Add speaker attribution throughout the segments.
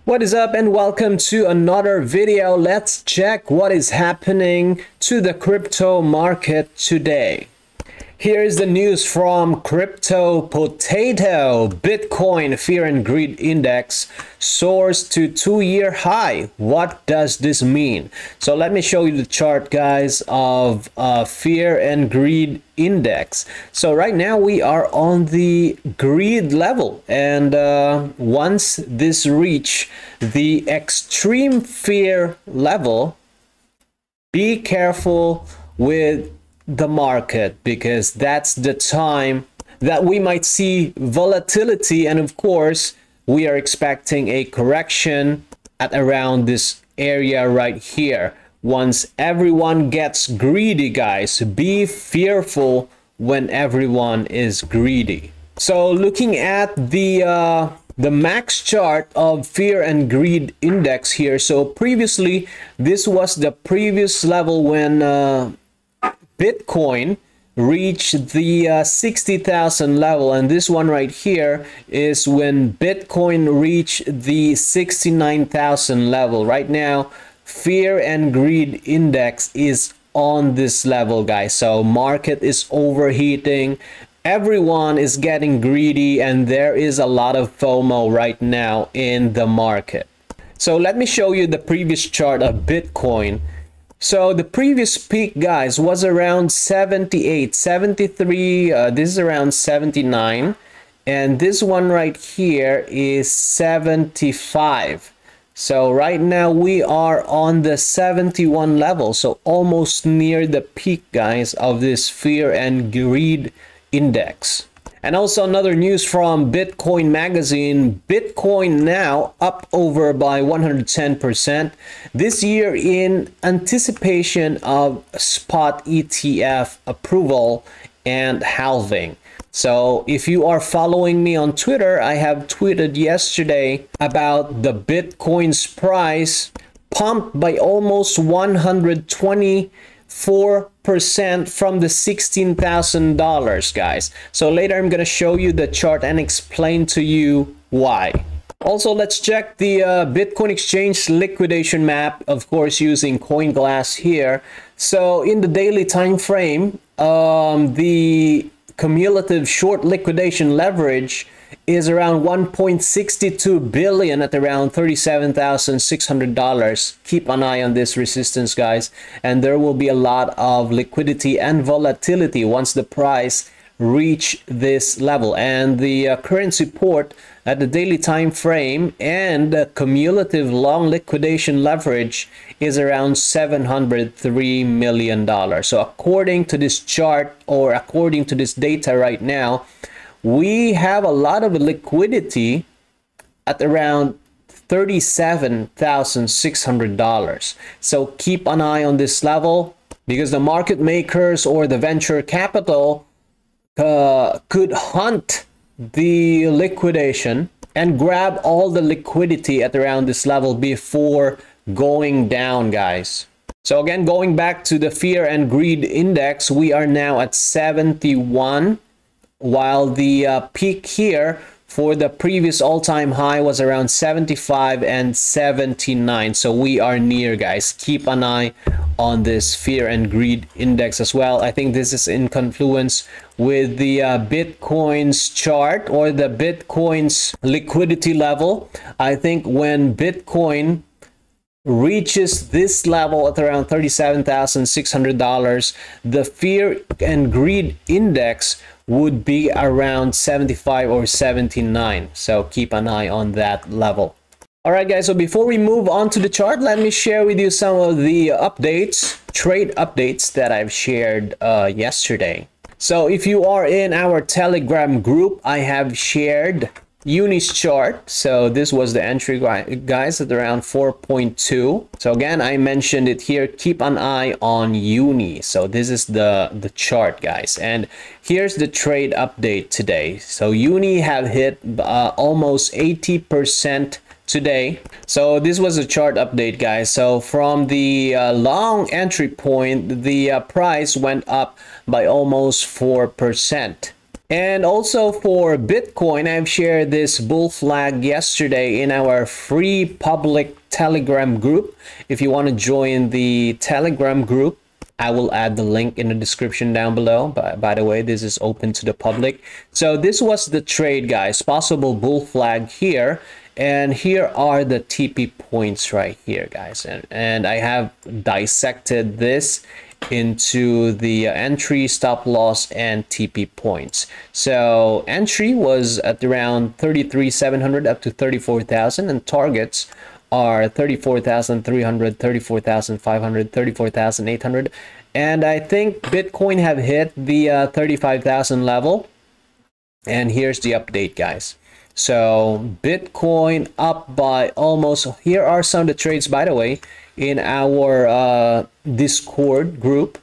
Speaker 1: What is up and welcome to another video. Let's check what is happening to the crypto market today. Here is the news from Crypto Potato. Bitcoin Fear and Greed Index soars to 2-year high. What does this mean? So let me show you the chart, guys, of Fear and Greed Index. So right now we are on the greed level, and once this reach the extreme fear level, be careful with the market, because that's the time that we might see volatility, and of course we are expecting a correction at around this area right here. Once everyone gets greedy, guys, be fearful when everyone is greedy. So looking at the max chart of Fear and Greed Index here, so previously this was the previous level when Bitcoin reached the 60,000 level, and this one right here is when Bitcoin reached the 69,000 level. Right now Fear and Greed Index is on this level, guys. So market is overheating, everyone is getting greedy, and there is a lot of FOMO right now in the market. So let me show you the previous chart of Bitcoin. So the previous peak, guys, was around 78, 73, this is around 79, and this one right here is 75. So right now we are on the 71 level, so almost near the peak, guys, of this Fear and Greed Index. And also another news from Bitcoin Magazine. Bitcoin now up over by 110% this year in anticipation of spot ETF approval and halving. So if you are following me on Twitter, I have tweeted yesterday about the Bitcoin's price pumped by almost 124% from the $16,000, guys. So later I'm going to show you the chart and explain to you why. Also, let's check the Bitcoin exchange liquidation map, of course using CoinGlass here. So in the daily time frame, the cumulative short liquidation leverage is around 1.62 billion at around $37,600. Keep an eye on this resistance, guys, and there will be a lot of liquidity and volatility once the price reach this level. And the current support at the daily time frame and the cumulative long liquidation leverage is around $703 million. So according to this chart, or according to this data right now, we have a lot of liquidity at around $37,600. So keep an eye on this level, because the market makers or the venture capital could hunt the liquidation and grab all the liquidity at around this level before going down, guys. So again, going back to the Fear and Greed Index, we are now at 71, while the peak here for the previous all-time high was around 75 and 79. So we are near, guys. Keep an eye on this Fear and Greed Index as well. I think this is in confluence with the Bitcoin's chart, or the Bitcoin's liquidity level. I think when Bitcoin reaches this level at around $37,600, the Fear and Greed Index would be around 75 or 79. So keep an eye on that level. All right, guys, so before we move on to the chart, let me share with you some of the updates, trade updates that I've shared yesterday. So if you are in our Telegram group, I have shared Uni's chart. So this was the entry, guys, at around 4.2. So again, I mentioned it here. Keep an eye on Uni. So this is the chart, guys, and here's the trade update today. So Uni have hit almost 80% today. So this was a chart update, guys. So from the long entry point, the price went up by almost 4%. And also for Bitcoin, I've shared this bull flag yesterday in our free public Telegram group. If you want to join the Telegram group, I will add the link in the description down below. By the way, this is open to the public. So this was the trade, guys. Possible bull flag here. And here are the TP points right here, guys. And I have dissected this into the entry, stop loss, and TP points. So entry was at around 33,700 up to 34,000, and targets are 34,300, 34,500, 34,800, and I think Bitcoin have hit the 35,000 level. And here's the update, guys. So Bitcoin up by almost, here are some of the trades, by the way, in our Discord group.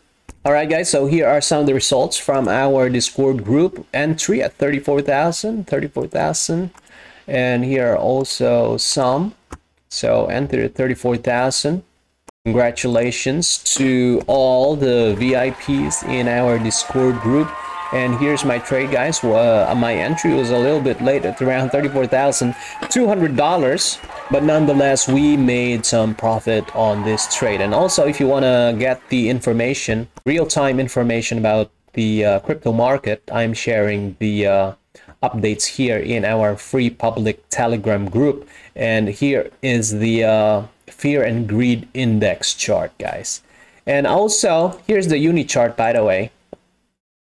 Speaker 1: All right, guys, so here are some of the results from our Discord group. Entry at 34,000, 34,000, and here are also some. So enter 34,000. Congratulations to all the VIPs in our Discord group. And here's my trade, guys. My entry was a little bit late at around $34,200, but nonetheless, we made some profit on this trade. And also, if you want to get the information, real-time information about the crypto market, I'm sharing the updates here in our free public Telegram group. And here is the fear and greed index chart, guys. And also, here's the uni chart, by the way.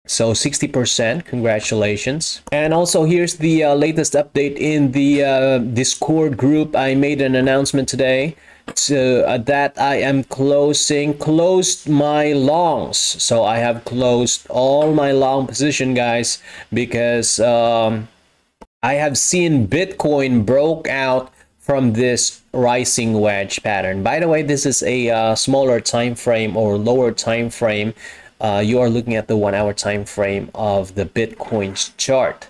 Speaker 1: So 60%, congratulations. And also here's the latest update in the Discord group. I made an announcement today that I am closed my longs. So I have closed all my long position, guys, because I have seen Bitcoin broke out from this rising wedge pattern. By the way, this is a smaller time frame or lower time frame. You are looking at the 1 hour time frame of the Bitcoin's chart.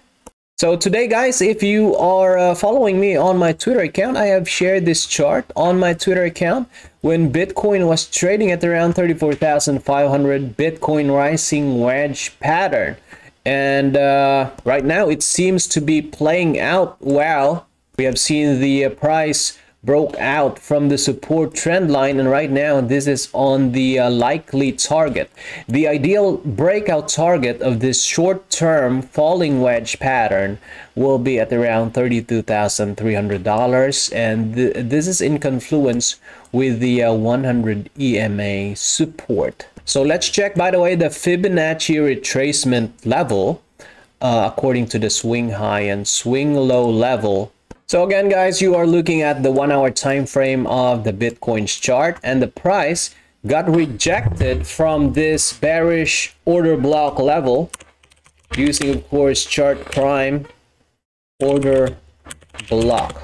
Speaker 1: So today, guys, if you are following me on my Twitter account, I have shared this chart on my Twitter account when Bitcoin was trading at around 34,500, Bitcoin rising wedge pattern. And right now it seems to be playing out well. We have seen the price broke out from the support trend line, and right now this is on the likely target. The ideal breakout target of this short-term falling wedge pattern will be at around $32,300, and this is in confluence with the 100 EMA support. So let's check, by the way, the Fibonacci retracement level according to the swing high and swing low level. So again, guys, you are looking at the 1 hour time frame of the Bitcoin's chart, and the price got rejected from this bearish order block level using, of course, chart prime order block.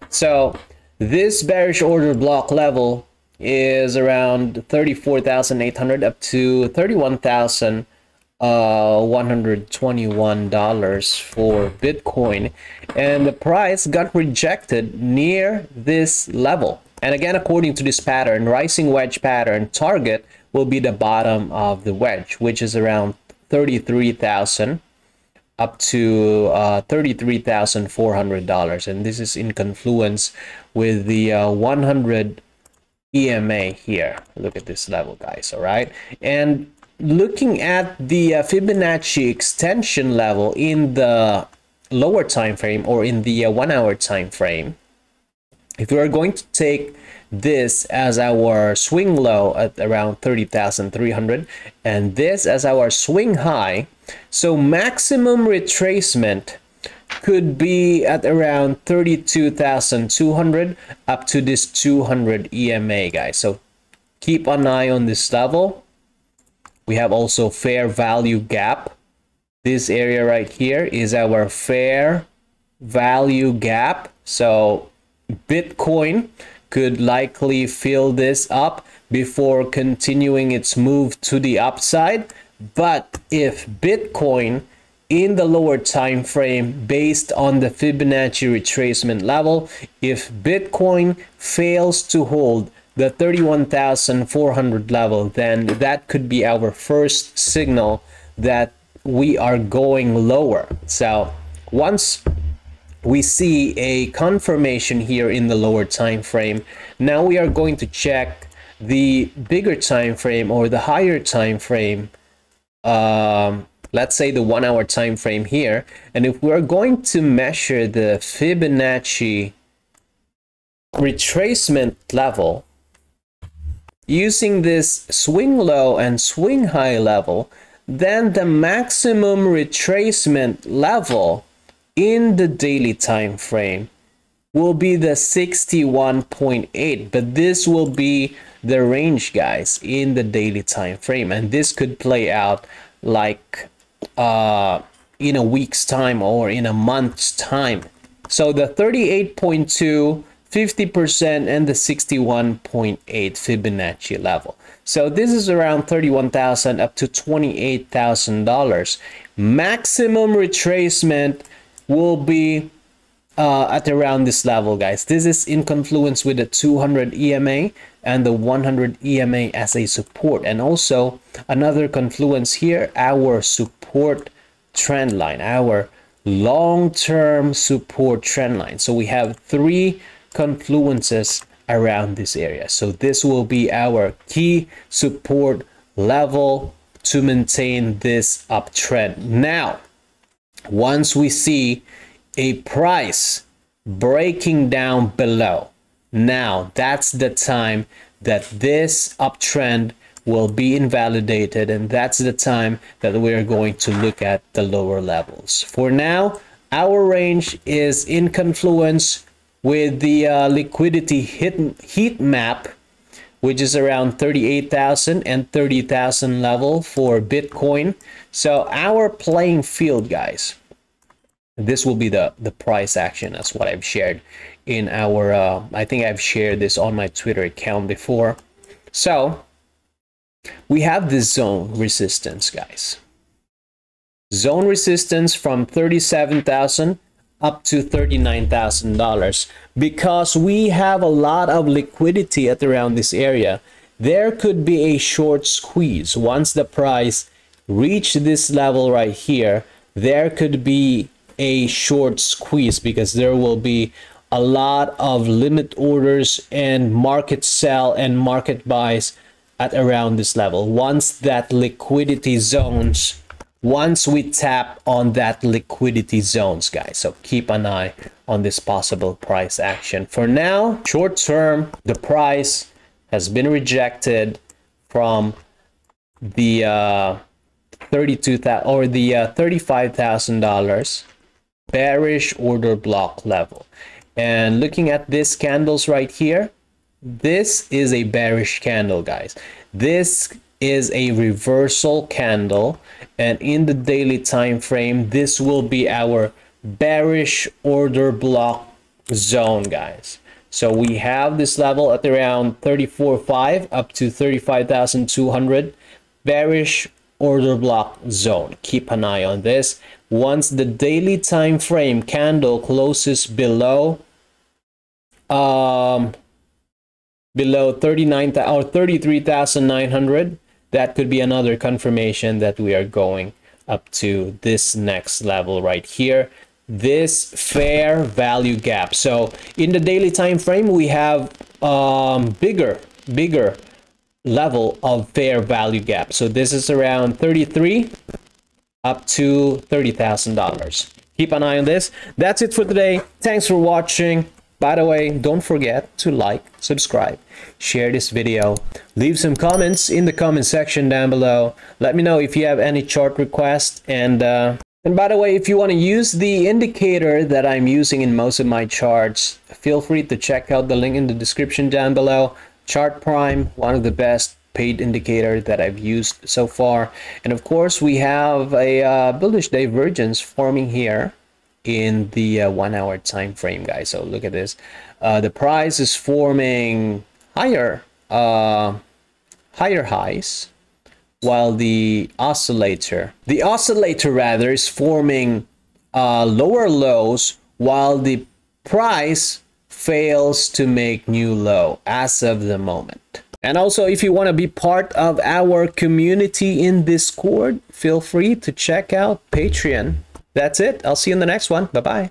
Speaker 1: So this bearish order block level is around 34,800 up to 31,121 for Bitcoin, and the price got rejected near this level. And again, according to this pattern, rising wedge pattern, target will be the bottom of the wedge, which is around 33,000 up to $33,400, and this is in confluence with the 100 EMA here. Look at this level, guys. All right, and looking at the Fibonacci extension level in the lower time frame or in the 1 hour time frame, if we are going to take this as our swing low at around 30,300 and this as our swing high, so maximum retracement could be at around 32,200 up to this 200 EMA, guys. So keep an eye on this level. We have also fair value gap. This area right here is our fair value gap. So Bitcoin could likely fill this up before continuing its move to the upside. But if Bitcoin in the lower time frame, based on the Fibonacci retracement level, if Bitcoin fails to hold the 31,400 level, then that could be our first signal that we are going lower. So once we see a confirmation here in the lower time frame, now we are going to check the bigger time frame or the higher time frame, let's say the 1 hour time frame here. And if we're going to measure the Fibonacci retracement level using this swing low and swing high level, then the maximum retracement level in the daily time frame will be the 61.8, but this will be the range, guys, in the daily time frame, and this could play out like in a week's time or in a month's time. So the 38.2, 50%, and the 61.8 Fibonacci level. So this is around $31,000 up to $28,000. Maximum retracement will be at around this level, guys. This is in confluence with the 200 EMA and the 100 EMA as a support, and also another confluence here, our support trend line, our long-term support trend line. So we have 3 confluences around this area. So this will be our key support level to maintain this uptrend. Now, once we see a price breaking down below, now that's the time that this uptrend will be invalidated, and that's the time that we're going to look at the lower levels. For now, our range is in confluence with the liquidity heat map, which is around 38,000 and 30,000 level for Bitcoin. So our playing field, guys, this will be the price action. That's what I've shared in our I think I've shared this on my Twitter account before. So we have this zone resistance, guys. Zone resistance from 37,000 up to $39,000. Because we have a lot of liquidity at around this area, there could be a short squeeze. Once the price reach this level right here, there could be a short squeeze because there will be a lot of limit orders and market sell and market buys at around this level. Once that liquidity zones, once we tap on that liquidity zones, guys. So keep an eye on this possible price action. For now, short term, the price has been rejected from the 32,000 or the $35,000 bearish order block level. And looking at these candles right here, this is a bearish candle, guys. This is a reversal candle, and in the daily time frame, this will be our bearish order block zone, guys. So we have this level at around 34.5 up to 35,200 bearish order block zone. Keep an eye on this. Once the daily time frame candle closes below 39,000 or 33,900, that could be another confirmation that we are going up to this next level right here, this fair value gap. So in the daily time frame, we have bigger level of fair value gap. So this is around 33 up to $30,000. Keep an eye on this. That's it for today. Thanks for watching. By the way, don't forget to like, subscribe, share this video, leave some comments in the comment section down below. Let me know if you have any chart requests. And by the way, if you want to use the indicator that I'm using in most of my charts, feel free to check out the link in the description down below. Chart Prime, one of the best paid indicator that I've used so far. And of course, we have a bullish divergence forming here in the 1 hour time frame, guys. So look at this. The price is forming higher highs, while the oscillator rather is forming lower lows, while the price fails to make new low as of the moment. And also, if you want to be part of our community in Discord, feel free to check out Patreon. That's it. I'll see you in the next one. Bye-bye.